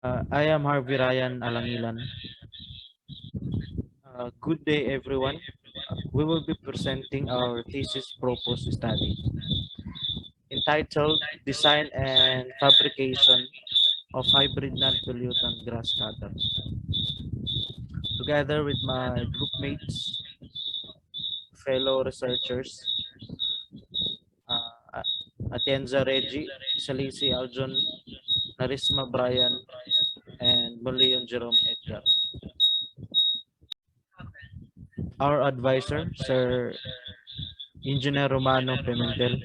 I am Harvey Ryan Alangilan. Good day, everyone. We will be presenting our thesis proposed study entitled Design and Fabrication of Hybrid Non-Pollutant Grass Cutter. Together with my group mates, fellow researchers, uh, Atienza Reggie, Salisi Aljon, Narisma Brian, and Malion Jerome Edgar. Our advisor, Sir Engineer Romano Pimentel.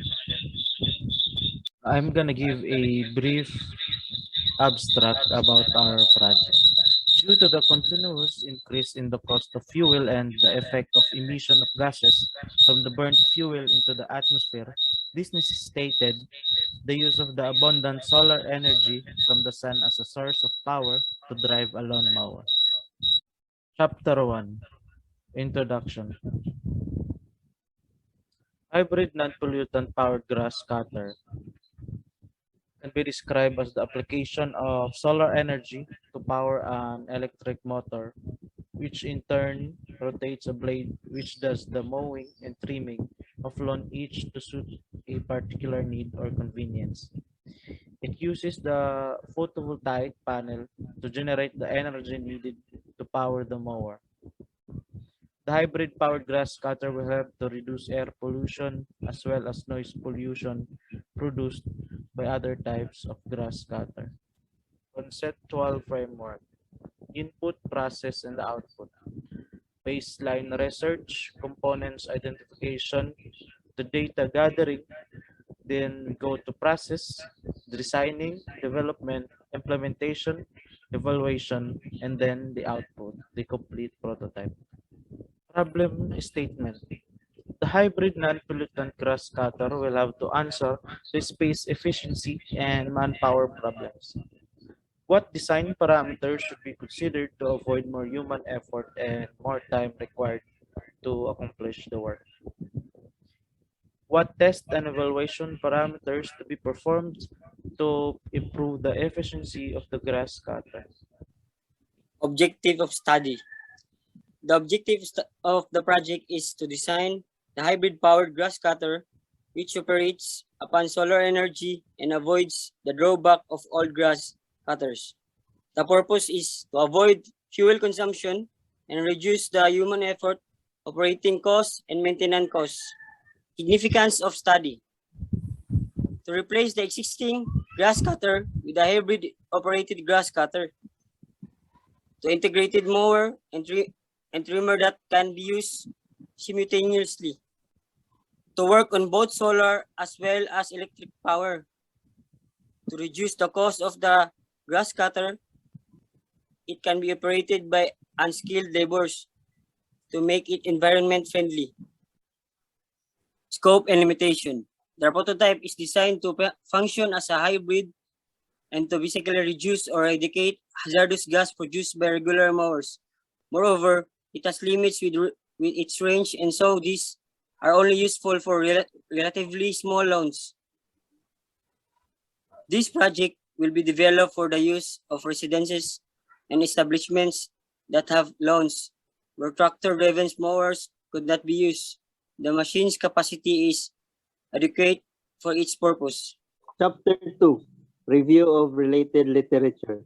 I'm gonna give a brief abstract about our project. Due to the continuous increase in the cost of fuel and the effect of emission of gases from the burnt fuel into the atmosphere, this necessitated the use of the abundant solar energy from the sun as a source of power to drive a lawnmower. Chapter 1, Introduction. Hybrid non-pollutant powered grass cutter can be described as the application of solar energy to power an electric motor, which in turn rotates a blade which does the mowing and trimming of lawn each to suit a particular need or convenience. It uses the photovoltaic panel to generate the energy needed to power the mower. The hybrid powered grass cutter will help to reduce air pollution as well as noise pollution produced by other types of grass cutter. Conceptual framework: input, process, and output. Baseline research, components identification, the data gathering, then we go to process, designing, development, implementation, evaluation, and then the output, the complete prototype. Problem statement. The hybrid non-pollutant grass cutter will have to answer the space efficiency and manpower problems. What design parameters should be considered to avoid more human effort and more time required to accomplish the work? What test and evaluation parameters to be performed to improve the efficiency of the grass cutter? Objective of study. The objective of the project is to design the hybrid-powered grass cutter which operates upon solar energy and avoids the drawback of old grass cutters. The purpose is to avoid fuel consumption and reduce the human effort, operating costs, and maintenance costs. Significance of study. To replace the existing grass cutter with a hybrid operated grass cutter. To integrated mower and trimmer that can be used simultaneously. To work on both solar as well as electric power. To reduce the cost of the grass cutter, it can be operated by unskilled laborers to make it environment friendly. Scope and limitation. The prototype is designed to function as a hybrid and to basically reduce or eradicate hazardous gas produced by regular mowers. Moreover, it has limits with its range, and so these are only useful for relatively small lawns. This project will be developed for the use of residences and establishments that have lawns where tractor-driven mowers could not be used. The machine's capacity is adequate for its purpose. Chapter 2, Review of Related Literature.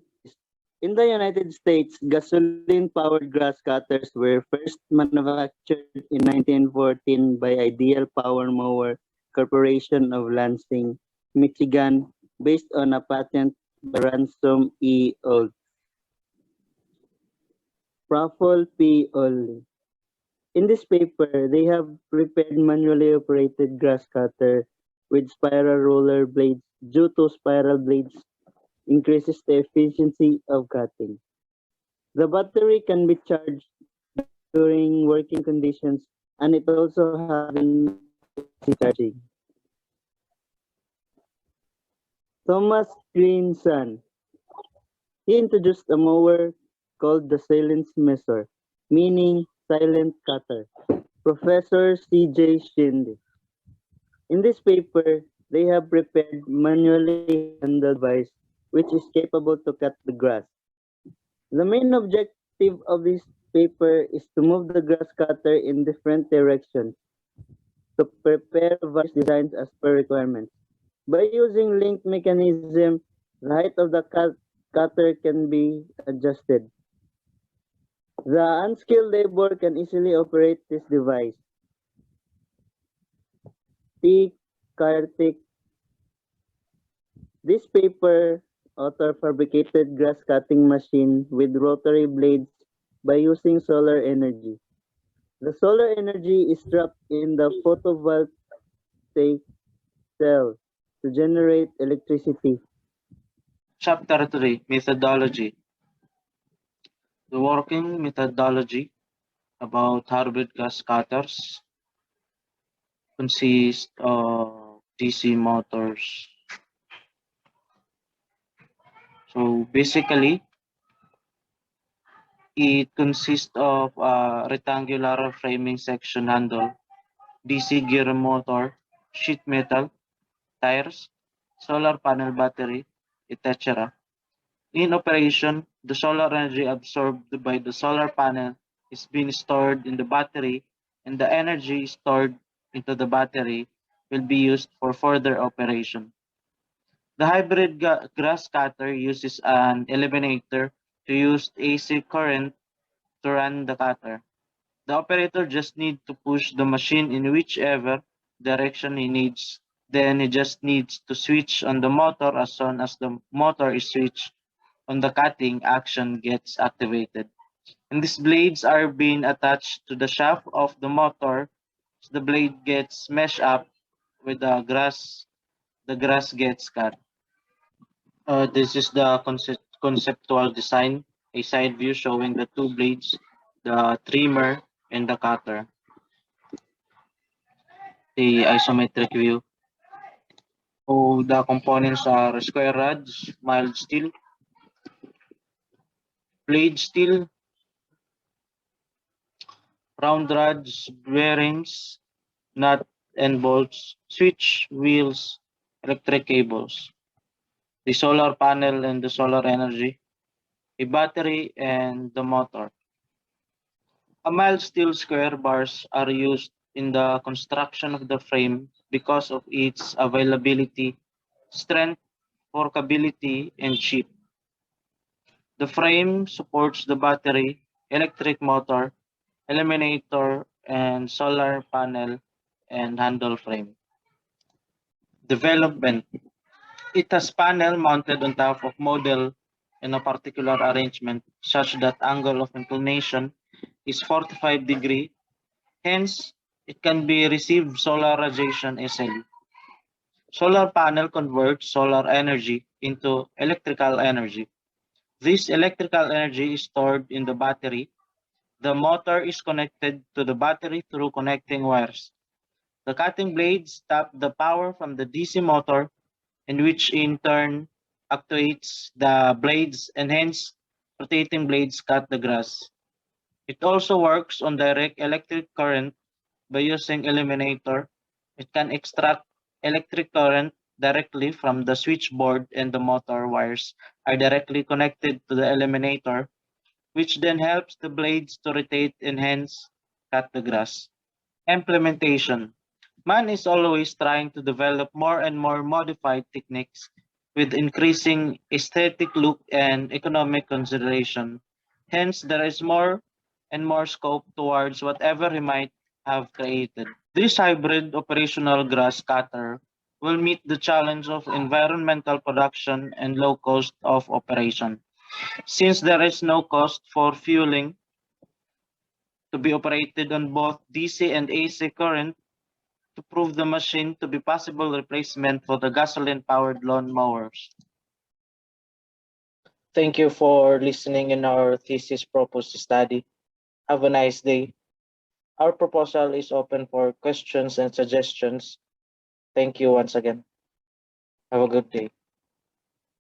In the United States, gasoline-powered grass cutters were first manufactured in 1914 by Ideal Power Mower Corporation of Lansing, Michigan, based on a patent by Ransom E. Old. Raffle P. Olney. In this paper, they have prepared manually operated grass cutter with spiral roller blades due to spiral blades increases the efficiency of cutting. The battery can be charged during working conditions and it also has charging. Thomas Greenson. He introduced a mower called the silence measure, meaning silent cutter. Professor C.J. Shinde. In this paper, they have prepared manually handled device which is capable to cut the grass. The main objective of this paper is to move the grass cutter in different directions to prepare various designs as per requirements. By using link mechanism, the height of the cutter can be adjusted. The unskilled labor can easily operate this device. T. Kartik. This paper author fabricated grass cutting machine with rotary blades by using solar energy. The solar energy is trapped in the photovoltaic cell to generate electricity. Chapter 3, Methodology. The working methodology about hybrid gas cutters consists of DC motors. So basically, it consists of a rectangular framing section handle, DC gear motor, sheet metal, tires, solar panel battery, etc. In operation, the solar energy absorbed by the solar panel is being stored in the battery, and the energy stored into the battery will be used for further operation. The hybrid grass cutter uses an eliminator to use AC current to run the cutter. The operator just needs to push the machine in whichever direction he needs. Then he just needs to switch on the motor as soon as the motor is switched on the cutting action gets activated. And these blades are being attached to the shaft of the motor. So the blade gets meshed up with the grass gets cut. This is the conceptual design, a side view showing the two blades, the trimmer and the cutter. The isometric view. So the components are square rods, mild steel, blade steel, round rods, bearings, nut and bolts, switch, wheels, electric cables, the solar panel and the solar energy, a battery and the motor. A mild steel square bars are used in the construction of the frame because of its availability, strength, workability, and cheap. The frame supports the battery, electric motor, eliminator, and solar panel and handle frame. Development. It has panel mounted on top of model in a particular arrangement such that angle of inclination is 45 degree. Hence, it can be received solar radiation easily. Solar panel converts solar energy into electrical energy. This electrical energy is stored in the battery. The motor is connected to the battery through connecting wires. The cutting blades tap the power from the DC motor, and which in turn actuates the blades and hence rotating blades cut the grass. It also works on direct electric current by using eliminator. It can extract electric current directly from the switchboard, and the motor wires are directly connected to the eliminator, which then helps the blades to rotate and hence cut the grass. Implementation. Man is always trying to develop more and more modified techniques with increasing aesthetic look and economic consideration. Hence, there is more and more scope towards whatever he might have created. This hybrid operational grass cutter will meet the challenge of environmental production and low cost of operation. Since there is no cost for fueling to be operated on both DC and AC current, to prove the machine to be possible replacement for the gasoline-powered lawn mowers. Thank you for listening in our thesis proposed study. Have a nice day. Our proposal is open for questions and suggestions. Thank you once again. Have a good day.